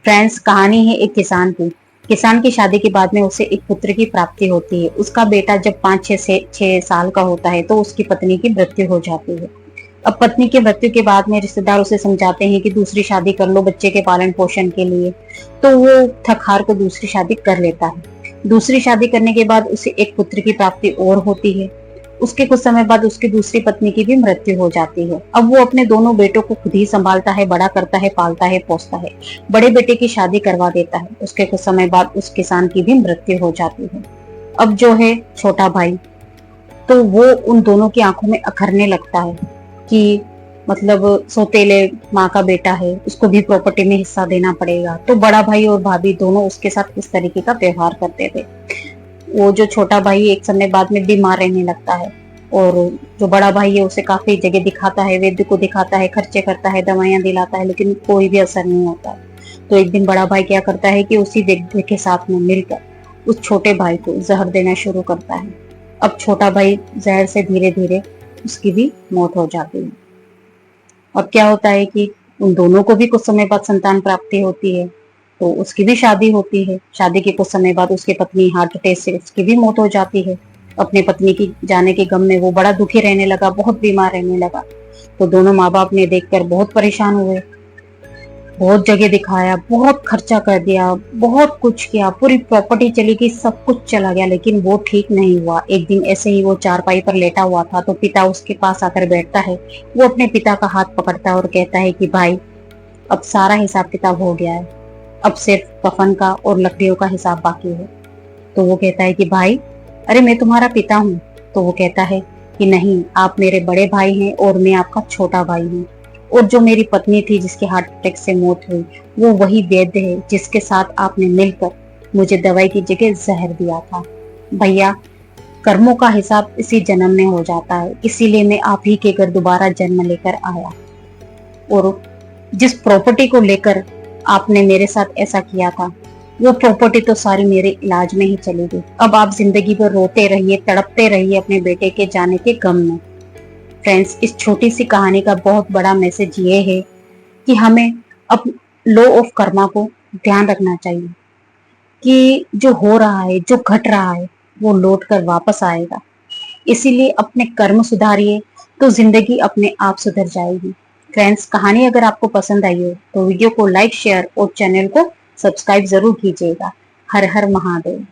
Friends, कहानी है एक किसान की। किसान की शादी के बाद में उसे एक पुत्र की प्राप्ति होती है। उसका बेटा जब 5-6 साल का होता है तो उसकी पत्नी की मृत्यु हो जाती है। अब पत्नी की मृत्यु के बाद में रिश्तेदार उसे समझाते हैं कि दूसरी शादी कर लो बच्चे के पालन पोषण के लिए। तो वो थक हार को दूसरी शादी कर लेता है। दूसरी शादी करने के बाद उसे एक पुत्र की प्राप्ति और होती है। उसके कुछ समय बाद उसकी दूसरी पत्नी की भी मृत्यु हो जाती है। अब वो अपने दोनों बेटों को खुद ही संभालता है, बड़ा करता है, पालता है, पोसता है। बड़े बेटे की शादी करवा देता है। उसके कुछ समय बाद उस किसान की भी मृत्यु हो जाती है। अब जो है छोटा भाई, तो वो उन दोनों की आंखों में अखरने लगता है कि मतलब सौतेले माँ का बेटा है, उसको भी प्रॉपर्टी में हिस्सा देना पड़ेगा। तो बड़ा भाई और भाभी दोनों उसके साथ किस तरीके का व्यवहार करते थे। वो जो छोटा भाई एक समय बाद में बीमार रहने लगता है, और जो बड़ा भाई है उसे काफी जगह दिखाता है, वैद्य को दिखाता है, खर्चे करता है, दवाइयां दिलाता है, लेकिन कोई भी असर नहीं होता है। तो एक दिन बड़ा भाई क्या करता है कि उसी वैद्य के साथ में मिलकर उस छोटे भाई को जहर देना शुरू करता है। अब छोटा भाई जहर से धीरे धीरे उसकी भी मौत हो जाती है। और क्या होता है कि उन दोनों को भी कुछ समय बाद संतान प्राप्ति होती है। तो उसकी भी शादी होती है। शादी के कुछ समय बाद उसकी पत्नी हार्ट अटैक से उसकी भी मौत हो जाती है। अपनी पत्नी की जाने के गम में वो बड़ा दुखी रहने लगा, बहुत बीमार रहने लगा। तो दोनों माँ बाप ने देखकर बहुत परेशान हुए। बहुत जगह दिखाया, बहुत खर्चा कर दिया, बहुत कुछ किया, पूरी प्रॉपर्टी चली गई, सब कुछ चला गया, लेकिन वो ठीक नहीं हुआ। एक दिन ऐसे ही वो चारपाई पर लेटा हुआ था तो पिता उसके पास आकर बैठता है। वो अपने पिता का हाथ पकड़ता है और कहता है कि भाई, अब सारा हिसाब किताब हो गया है। अब सिर्फ कफन का और लकड़ियों का हिसाब बाकी है। तो वो कहता है कि भाई, अरे मैं तुम्हारा पिता हूँ। तो वो कहता है कि नहीं, आप मेरे बड़े भाई हैं और मैं आपका छोटा भाई हूँ। और जो मेरी पत्नी थी जिसकी हार्ट अटैक से मौत हुई, वो वही वैद्य है जिसके साथ आपने मिलकर मुझे दवाई की जगह जहर दिया था। भैया, कर्मों का हिसाब इसी जन्म में हो जाता है, इसीलिए मैं आप ही के घर दोबारा जन्म लेकर आया। और जिस प्रॉपर्टी को लेकर आपने मेरे साथ ऐसा किया था, वो प्रॉपर्टी तो सारी मेरे इलाज में ही चली गई। अब आप जिंदगी भर रोते रहिए, तड़पते रहिए अपने बेटे के जाने के गम में। फ्रेंड्स, इस छोटी सी कहानी का बहुत बड़ा मैसेज ये है कि हमें अब लॉ ऑफ कर्मा को ध्यान रखना चाहिए कि जो हो रहा है, जो घट रहा है, वो लौट कर वापस आएगा। इसीलिए अपने कर्म सुधारिए तो जिंदगी अपने आप सुधर जाएगी। फ्रेंड्स, कहानी अगर आपको पसंद आई हो तो वीडियो को लाइक, शेयर और चैनल को सब्सक्राइब जरूर कीजिएगा। हर हर महादेव।